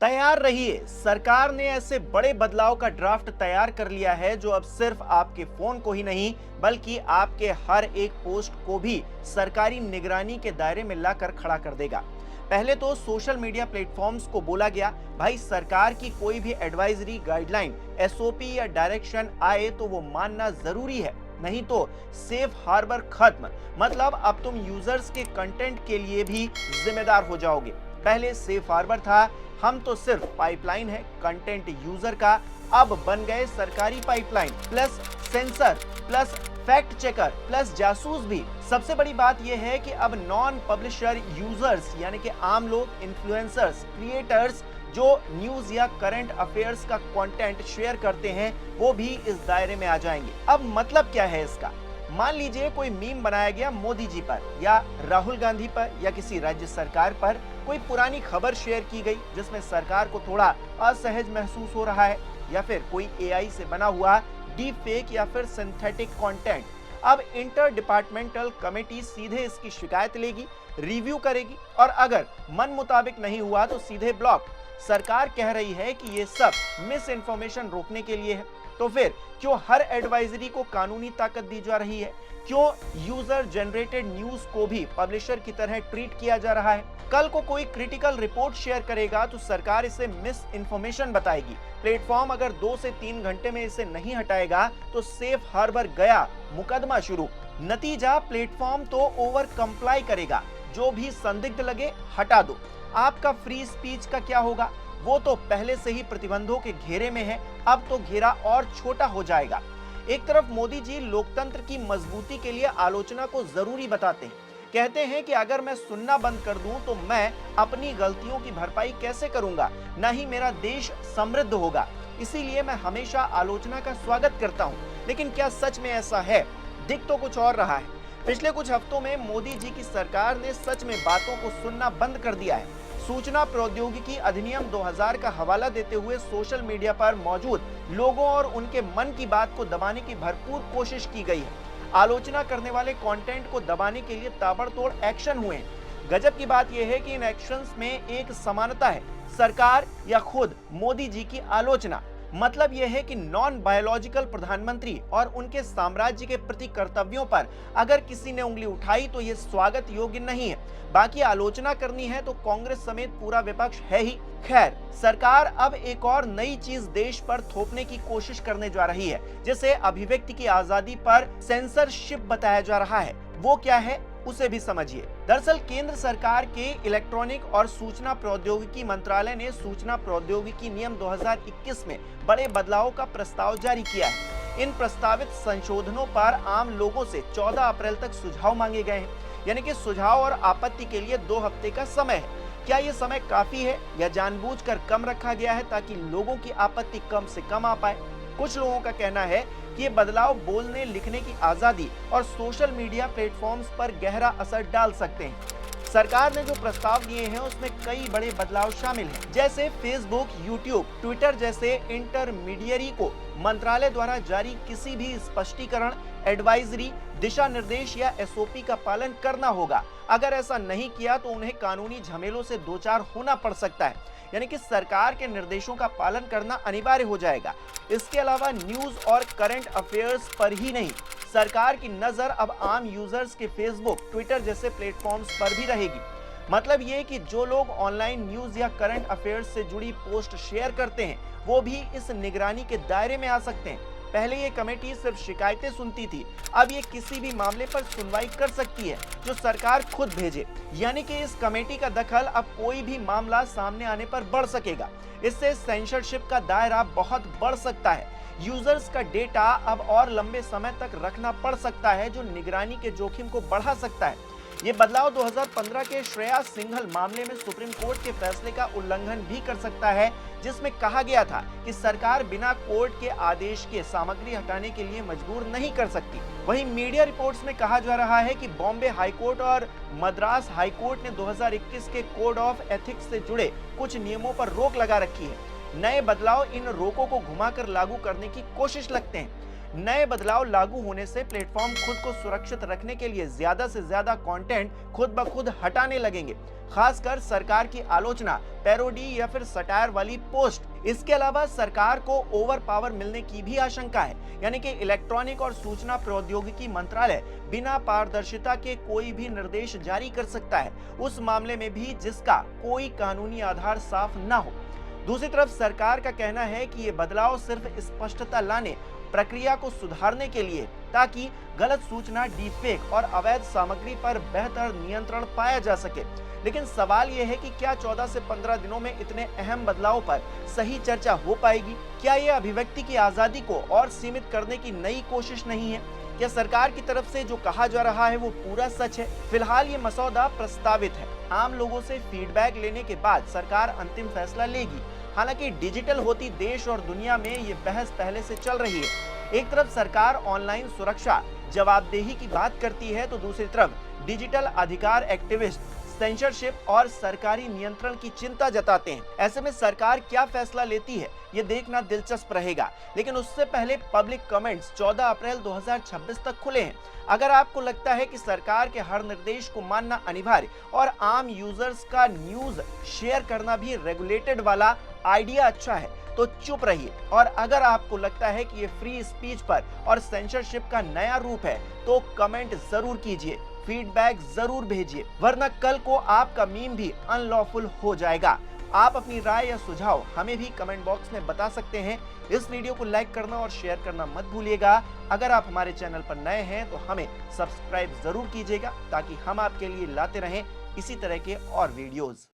तैयार रहिए, सरकार ने ऐसे बड़े बदलाव का ड्राफ्ट तैयार कर लिया है जो अब सिर्फ आपके फोन को ही नहीं बल्कि आपके हर एक पोस्ट को भी सरकारी निगरानी के दायरे में लाकर खड़ा कर देगा। पहले तो सोशल मीडिया प्लेटफॉर्म्स को बोला गया, भाई सरकार की कोई भी एडवाइजरी, गाइडलाइन, एसओपी या डायरेक्शन आए तो वो मानना जरूरी है, नहीं तो सेफ हार्बर खत्म। मतलब अब तुम यूजर्स के कंटेंट के लिए भी जिम्मेदार हो जाओगे। पहले सेफ हार्बर था, हम तो सिर्फ पाइपलाइन है कंटेंट यूजर का, अब बन गए सरकारी pipeline plus sensor plus fact checker plus जासूस भी। सबसे बड़ी बात यह है कि अब नॉन पब्लिशर यूजर्स यानी कि आम लोग, इन्फ्लुएंसर्स, क्रिएटर्स जो न्यूज या करंट अफेयर्स का कंटेंट शेयर करते हैं वो भी इस दायरे में आ जाएंगे। अब मतलब क्या है इसका? मान लीजिए कोई मीम बनाया गया मोदी जी पर या राहुल गांधी पर या किसी राज्य सरकार पर, कोई पुरानी खबर शेयर की गई जिसमें सरकार को थोड़ा असहज महसूस हो रहा है, या फिर कोई एआई से बना हुआ डीप फेक या फिर सिंथेटिक कंटेंट। अब इंटर डिपार्टमेंटल कमेटी सीधे इसकी शिकायत लेगी, रिव्यू करेगी और अगर मन मुताबिक नहीं हुआ तो सीधे ब्लॉक। सरकार कह रही है कि ये सब मिस इन्फॉर्मेशन रोकने के लिए है। तो फिर क्यों हर एडवाइजरी को कानूनी ताकत दी जा रही है? क्यों यूजर जनरेटेड न्यूज को भी पब्लिशर की तरह ट्रीट किया जा रहा है? कल को कोई क्रिटिकल रिपोर्ट शेयर करेगा तो सरकार इसे मिस इन्फॉर्मेशन बताएगी। प्लेटफॉर्म अगर 2 से 3 घंटे में इसे नहीं हटाएगा तो सेफ हार्बर गया, मुकदमा शुरू। नतीजा, प्लेटफॉर्म तो ओवर कंप्लाई करेगा, जो भी संदिग्ध लगे हटा दो। आपका फ्री स्पीच का क्या होगा? वो तो पहले से ही प्रतिबंधों के घेरे में है, अब तो घेरा और छोटा हो जाएगा। एक तरफ मोदी जी लोकतंत्र की मजबूती के लिए आलोचना को जरूरी बताते हैं, कहते हैं कि अगर मैं सुनना बंद कर दूं तो मैं अपनी गलतियों की भरपाई कैसे करूंगा, न ही मेरा देश समृद्ध होगा। इसीलिए मैं हमेशा आलोचना का स्वागत करता हूं। लेकिन क्या सच में ऐसा है? दिख तो कुछ और रहा है। पिछले कुछ हफ्तों में मोदी जी की सरकार ने सच में बातों को सुनना बंद कर दिया है। सूचना प्रौद्योगिकी अधिनियम 2000 का हवाला देते हुए सोशल मीडिया पर मौजूद लोगों और उनके मन की बात को दबाने की भरपूर कोशिश की गई है। आलोचना करने वाले कंटेंट को दबाने के लिए ताबड़तोड़ एक्शन हुए हैं। गजब की बात यह है कि इन एक्शंस में एक समानता है, सरकार या खुद मोदी जी की आलोचना। मतलब यह है कि नॉन बायोलॉजिकल प्रधानमंत्री और उनके साम्राज्य के प्रति कर्तव्यों पर अगर किसी ने उंगली उठाई तो यह स्वागत योग्य नहीं है। बाकी आलोचना करनी है तो कांग्रेस समेत पूरा विपक्ष है ही। खैर, सरकार अब एक और नई चीज देश पर थोपने की कोशिश करने जा रही है, जिसे अभिव्यक्ति की आजादी पर सेंसरशिप बताया जा रहा है। वो क्या है उसे भी समझिए। दरअसल केंद्र सरकार के इलेक्ट्रॉनिक और सूचना प्रौद्योगिकी मंत्रालय ने सूचना प्रौद्योगिकी नियम 2021 में बड़े बदलावों का प्रस्ताव जारी किया है। इन प्रस्तावित संशोधनों पर आम लोगों से 14 अप्रैल तक सुझाव मांगे गए हैं, यानी कि सुझाव और आपत्ति के लिए 2 हफ्ते का समय है। क्या ये समय काफी है या जानबूझकर कम रखा गया है ताकि लोगों की आपत्ति कम से कम आ पाए? कुछ लोगों का कहना है कि ये बदलाव बोलने, लिखने की आजादी और सोशल मीडिया प्लेटफॉर्म्स पर गहरा असर डाल सकते हैं। सरकार ने जो प्रस्ताव दिए हैं उसमें कई बड़े बदलाव शामिल हैं, जैसे फेसबुक, यूट्यूब, ट्विटर जैसे इंटरमीडियरी को मंत्रालय द्वारा जारी किसी भी स्पष्टीकरण, एडवाइजरी, दिशा निर्देश या एसओपी का पालन करना होगा। अगर ऐसा नहीं किया तो उन्हें कानूनी झमेलों से दो चार होना पड़ सकता है, यानी कि सरकार के निर्देशों का पालन करना अनिवार्य हो जाएगा। इसके अलावा न्यूज और करंट अफेयर्स पर ही नहीं, सरकार की नजर अब आम यूजर्स के फेसबुक, ट्विटर जैसे प्लेटफॉर्म्स पर भी रहेगी। मतलब ये कि जो लोग ऑनलाइन न्यूज या करंट अफेयर्स से जुड़ी पोस्ट शेयर करते हैं वो भी इस निगरानी के दायरे में आ सकते हैं। पहले ये कमेटी सिर्फ शिकायतें सुनती थी, अब ये किसी भी मामले पर सुनवाई कर सकती है जो सरकार खुद भेजे। यानी कि इस कमेटी का दखल अब कोई भी मामला सामने आने पर बढ़ सकेगा। इससे सेंसरशिप का दायरा बहुत बढ़ सकता है। यूजर्स का डेटा अब और लंबे समय तक रखना पड़ सकता है, जो निगरानी के जोखिम को बढ़ा सकता है। ये बदलाव 2015 के श्रेया सिंघल मामले में सुप्रीम कोर्ट के फैसले का उल्लंघन भी कर सकता है, जिसमें कहा गया था कि सरकार बिना कोर्ट के आदेश के सामग्री हटाने के लिए मजबूर नहीं कर सकती। वहीं मीडिया रिपोर्ट्स में कहा जा रहा है कि बॉम्बे हाईकोर्ट और मद्रास हाईकोर्ट ने 2021 के कोड ऑफ एथिक्स से जुड़े कुछ नियमों पर रोक लगा रखी है। नए बदलाव इन रोकों को घुमाकर लागू करने की कोशिश लगते हैं। नए बदलाव लागू होने से प्लेटफॉर्म खुद को सुरक्षित रखने के लिए ज्यादा से ज्यादा कंटेंट खुद ब खुद हटाने लगेंगे, खासकर सरकार की आलोचना, पैरोडी या फिर सटायर वाली पोस्ट। इसके अलावा सरकार को ओवर पावर मिलने की भी आशंका है, यानी कि इलेक्ट्रॉनिक और सूचना प्रौद्योगिकी मंत्रालय बिना पारदर्शिता के कोई भी निर्देश जारी कर सकता है, उस मामले में भी जिसका कोई कानूनी आधार साफ न हो। दूसरी तरफ सरकार का कहना है कि ये बदलाव सिर्फ स्पष्टता लाने, प्रक्रिया को सुधारने के लिए, ताकि गलत सूचना, डीपफेक और अवैध सामग्री पर बेहतर नियंत्रण पाया जा सके। लेकिन सवाल यह है कि क्या 14 से 15 दिनों में इतने अहम बदलावों पर सही चर्चा हो पाएगी? क्या यह अभिव्यक्ति की आजादी को और सीमित करने की नई कोशिश नहीं है? क्या सरकार की तरफ से जो कहा जा रहा है वो पूरा सच है? फिलहाल ये मसौदा प्रस्तावित है। आम लोगों से फीडबैक लेने के बाद सरकार अंतिम फैसला लेगी। हालांकि डिजिटल होती देश और दुनिया में ये बहस पहले से चल रही है। एक तरफ सरकार ऑनलाइन सुरक्षा, जवाबदेही की बात करती है, तो दूसरी तरफ डिजिटल अधिकार एक्टिविस्ट सेंसरशिप और सरकारी नियंत्रण की चिंता जताते हैं। ऐसे में सरकार क्या फैसला लेती है, ये देखना दिलचस्प रहेगा। लेकिन उससे पहले पब्लिक कमेंट्स 14 अप्रैल 2026 तक खुले हैं। अगर आपको लगता है कि सरकार के हर निर्देश को मानना अनिवार्य और आम यूजर्स का न्यूज शेयर करना भी रेगुलेटेड वाला आइडिया अच्छा है, तो चुप रहिए। और अगर आपको लगता है कि ये फ्री स्पीच पर और सेंसरशिप का नया रूप है, तो कमेंट जरूर कीजिए, फीडबैक जरूर भेजिए, वरना कल को आपका मीम भी अनलॉफुल हो जाएगा। आप अपनी राय या सुझाव हमें भी कमेंट बॉक्स में बता सकते हैं। इस वीडियो को लाइक करना और शेयर करना मत भूलिएगा। अगर आप हमारे चैनल पर नए हैं तो हमें सब्सक्राइब जरूर कीजिएगा, ताकि हम आपके लिए लाते रहें इसी तरह के और वीडियोस।